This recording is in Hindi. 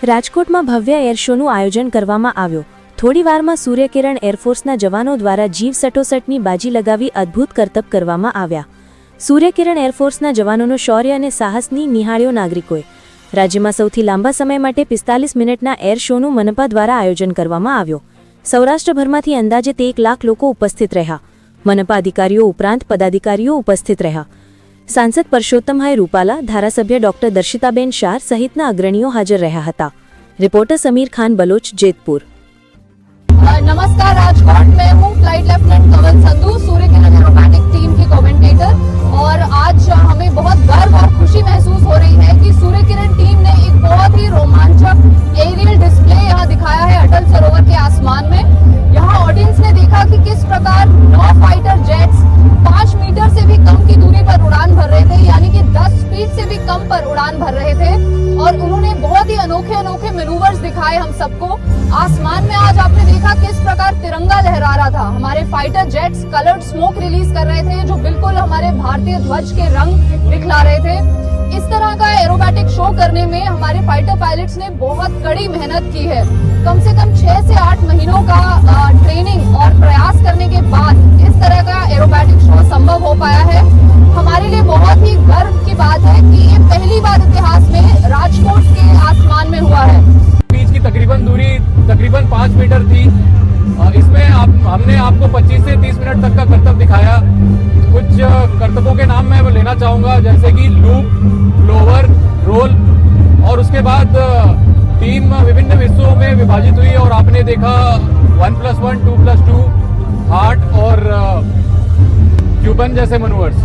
રાજકોટમાં ભવ્ય એર શોનું આયોજન કરવામાં આવ્યું। થોડીવારમાં સૂર્યકિરણ એરફોર્સના જવાનો દ્વારા જીવ સટોસટની બાજી લગાવી અદ્ભુત કરતબ કરવામાં આવ્યા। સૂર્યકિરણ એરફોર્સના જવાનોનું શૌર્ય અને સાહસની નિહાળ્યો નાગરિકોએ। રાજ્યમાં સૌથી લાંબા સમય માટે 45 મિનિટના એર શોનું મનપા દ્વારા આયોજન કરવામાં આવ્યું। સૌરાષ્ટ્રભરમાંથી અંદાજે 1 લાખ લોકો ઉપસ્થિત રહ્યા। મનપા અધિકારીઓ ઉપરાંત પદાધિકારીઓ ઉપસ્થિત રહ્યા। सांसद परशोत्तमभाई रूपाला, धारासभ्य डॉक्टर दर्शिताबेन शाह सहितना अग्रणीओ हाजर रह्या हता। रिपोर्टर समीर खान बलोच, जेतपुर। नमस्कार राजकोट, मैं हूँ flight lieutenant Kaval Sandhu, Suryakiran aerobatic team की कमेंटेटर। और आज हमें बहुत गर्व और खुशी महसूस हो रही है कि सूर्यकिरण टीम ने एक बहुत ही रोमांचक एरियल डिस्प्ले यहाँ दिखाया है अटल सरोवर के आसमान में। यहाँ ऑडियंस ने देखा कि किस प्रकार 9 फाइटर जेट्स 5 मीटर से भी कम की दूरी पर उड़ान भर रहे थे, यानी कि 10 फीट से भी कम पर उड़ान भर रहे थे। और उन्होंने बहुत ही अनोखे मैनूवर्स दिखाए हम सबको। आसमान में आज आपने देखा किस प्रकार तिरंगा लहरा रहा था। हमारे fighter jets coloured smoke release कर रहे थे, जो बिल्कुल हमारे भारतीय ध्वज के रंग दिखला रहे थे। इस तरह का एरोबैटिक शो करने में हमारे फाइटर पायलट्स ने बहुत कड़ी मेहनत की है। कम से कम 6 से 8 महीनों का ट्रेनिंग और प्रयास करने के बाद इस तरह का एरोबैटिक शो संभव हो पाया है। हमारे लिए बहुत ही गर्व की बात है कि ये पहली बार इतिहास में राजकोट के आसमान में हुआ है। बीच की तकरीबन दूरी 5 मीटर थी। इसमें हमने आपको 25 से 30 मिनट तक का करतब दिखाया। कुछ करतबों के नाम मैं लेना चाहूँगा, जैसे कि लूप, फ्लोवर, रोल। और उसके बाद टीम विभिन्न हिस्सों में विभाजित हुई और आपने देखा 1+1, 2+2, हार्ट और क्यूबन जैसे मनूवर्स।